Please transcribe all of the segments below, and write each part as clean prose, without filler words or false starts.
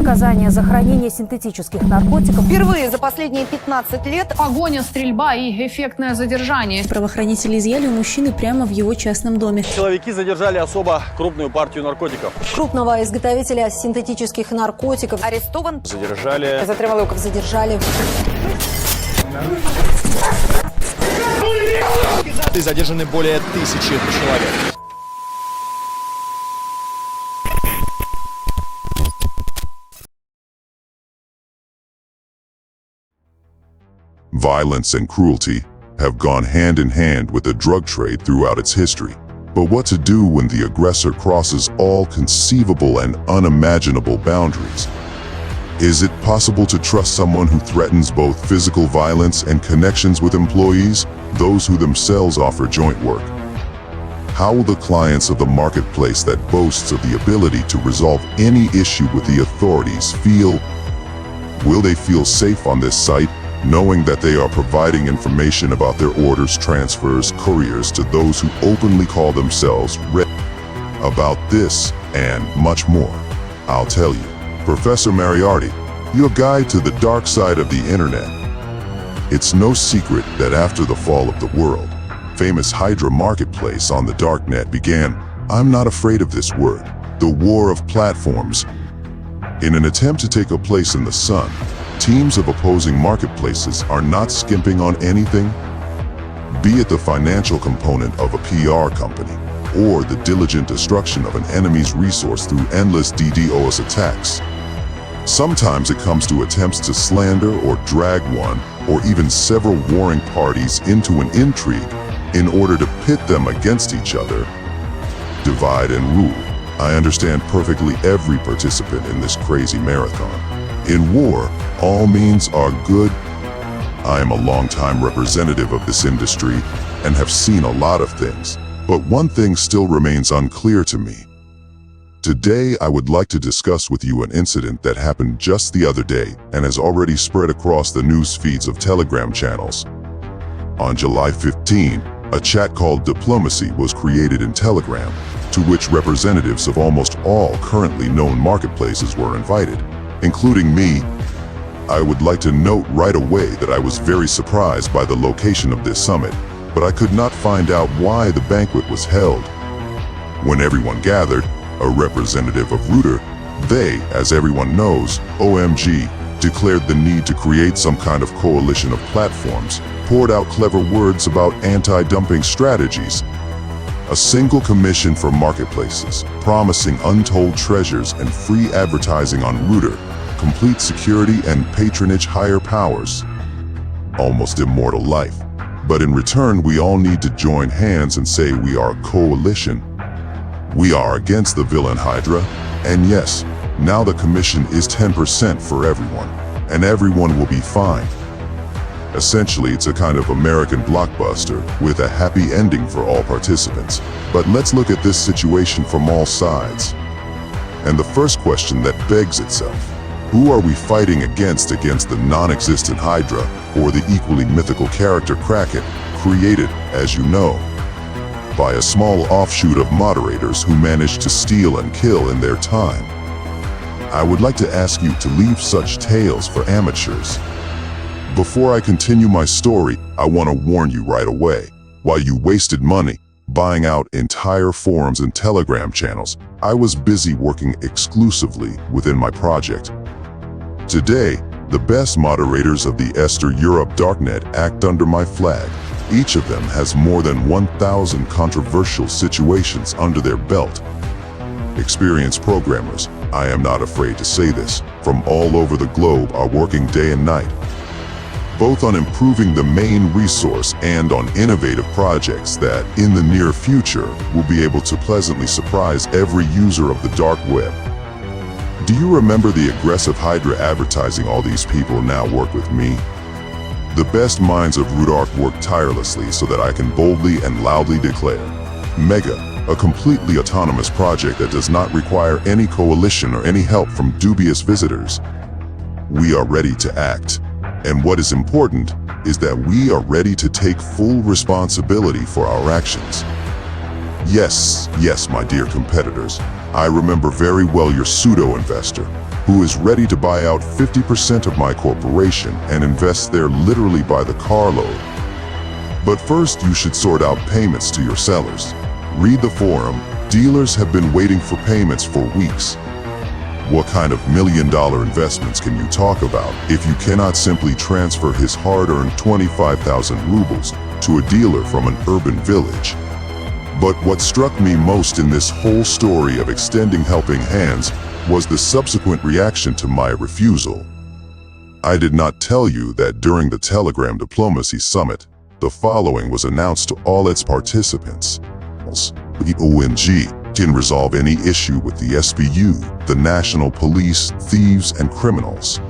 наказание за хранение синтетических наркотиков. Впервые за последние 15 лет погоня, стрельба и эффектное задержание. Правоохранители изъяли у мужчины прямо в его частном доме. Силовики задержали особо крупную партию наркотиков. Крупного изготовителя синтетических наркотиков арестован. Задержали. Задержали. Задержаны более 1000 человек. Violence and cruelty have gone hand in hand with the drug trade throughout its history. But what to do when the aggressor crosses all conceivable and unimaginable boundaries? Is it possible to trust someone who threatens both physical violence and connections with employees, those who themselves offer joint work? How will the clients of the marketplace that boasts of the ability to resolve any issue with the authorities feel? Will they feel safe on this site, knowing that they are providing information about their orders, transfers, couriers to those who openly call themselves red? About this and much more, I'll tell you. Professor Mariarty, your guide to the dark side of the internet. It's no secret that after the fall of the world, famous Hydra marketplace on the darknet began. I'm not afraid of this word, the war of platforms. In an attempt to take a place in the sun, teams of opposing marketplaces are not skimping on anything, be it the financial component of a PR company or the diligent destruction of an enemy's resource through endless DDoS attacks. Sometimes it comes to attempts to slander or drag one or even several warring parties into an intrigue in order to pit them against each other. Divide and rule. I understand perfectly every participant in this crazy marathon. In war, all means are good. I am a longtime representative of this industry and have seen a lot of things, but one thing still remains unclear to me. Today, I would like to discuss with you an incident that happened just the other day and has already spread across the news feeds of Telegram channels. On July 15, a chat called Diplomacy was created in Telegram, to which representatives of almost all currently known marketplaces were invited, including me. I would like to note right away that I was very surprised by the location of this summit, but I could not find out why the banquet was held. When everyone gathered, a representative of Rooter, they, as everyone knows, OMG, declared the need to create some kind of coalition of platforms, poured out clever words about anti-dumping strategies, a single commission for marketplaces, promising untold treasures and free advertising on Rooter, complete security and patronage higher powers, almost immortal life. But in return, we all need to join hands and say we are a coalition. We are against the villain Hydra, and yes, now the commission is 10% for everyone, and everyone will be fine. Essentially, it's a kind of American blockbuster with a happy ending for all participants. But let's look at this situation from all sides. And the first question that begs itself, who are we fighting against the non-existent Hydra or the equally mythical character Kraken, created, as you know, by a small offshoot of moderators who managed to steal and kill in their time? I would like to ask you to leave such tales for amateurs. Before I continue my story, I want to warn you right away. While you wasted money buying out entire forums and Telegram channels, I was busy working exclusively within my project. Today, the best moderators of the Esther Europe Darknet act under my flag. Each of them has more than 1,000 controversial situations under their belt. Experienced programmers, I am not afraid to say this, from all over the globe are working day and night, both on improving the main resource and on innovative projects that, in the near future, will be able to pleasantly surprise every user of the dark web. Do you remember the aggressive Hydra advertising all these people now work with me? The best minds of Rudark work tirelessly so that I can boldly and loudly declare, Mega, a completely autonomous project that does not require any coalition or any help from dubious visitors. We are ready to act. And what is important is that we are ready to take full responsibility for our actions. Yes, my dear competitors, I remember very well your pseudo-investor. who is ready to buy out 50% of my corporation and invest there literally by the carload. But first, you should sort out payments to your sellers. Read the forum. Dealers have been waiting for payments for weeks. What kind of million-dollar investments can you talk about if you cannot simply transfer his hard-earned 25,000 rubles to a dealer from an urban village? But what struck me most in this whole story of extending helping hands was the subsequent reaction to my refusal. I did not tell you that during the Telegram Diplomacy Summit, the following was announced to all its participants. The ONG can resolve any issue with the SBU, the National Police, thieves, and criminals.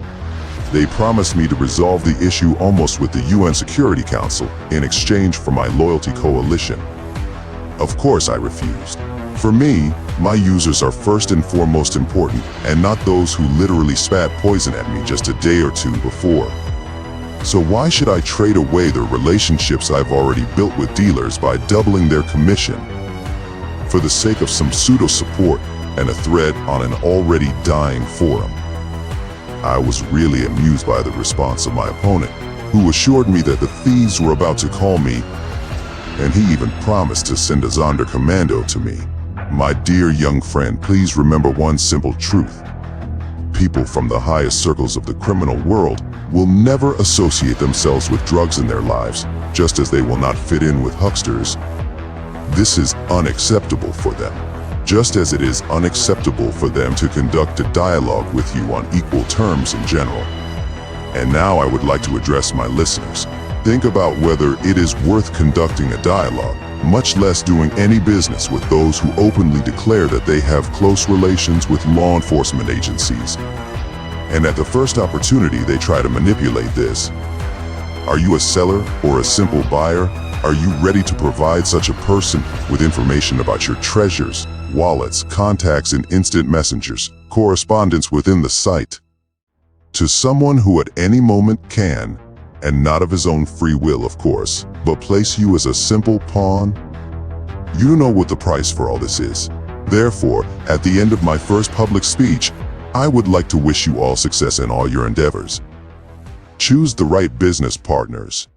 They promised me to resolve the issue almost with the UN Security Council in exchange for my loyalty coalition. Of course I refused. For me, my users are first and foremost important, and not those who literally spat poison at me just a day or two before. So why should I trade away the relationships I've already built with dealers by doubling their commission for the sake of some pseudo-support and a thread on an already dying forum? I was really amused by the response of my opponent, who assured me that the thieves were about to call me, and he even promised to send a Sonderkommando to me. My dear young friend, please remember one simple truth. People from the highest circles of the criminal world will never associate themselves with drugs in their lives, just as they will not fit in with hucksters. This is unacceptable for them, just as it is unacceptable for them to conduct a dialogue with you on equal terms in general. And now I would like to address my listeners. Think about whether it is worth conducting a dialogue, much less doing any business with those who openly declare that they have close relations with law enforcement agencies. And at the first opportunity, they try to manipulate this. Are you a seller or a simple buyer? Are you ready to provide such a person with information about your treasures, wallets, contacts, and instant messengers, correspondence within the site? To someone who at any moment can, and not of his own free will, of course, but place you as a simple pawn? You know what the price for all this is. Therefore, at the end of my first public speech, I would like to wish you all success in all your endeavors. Choose the right business partners.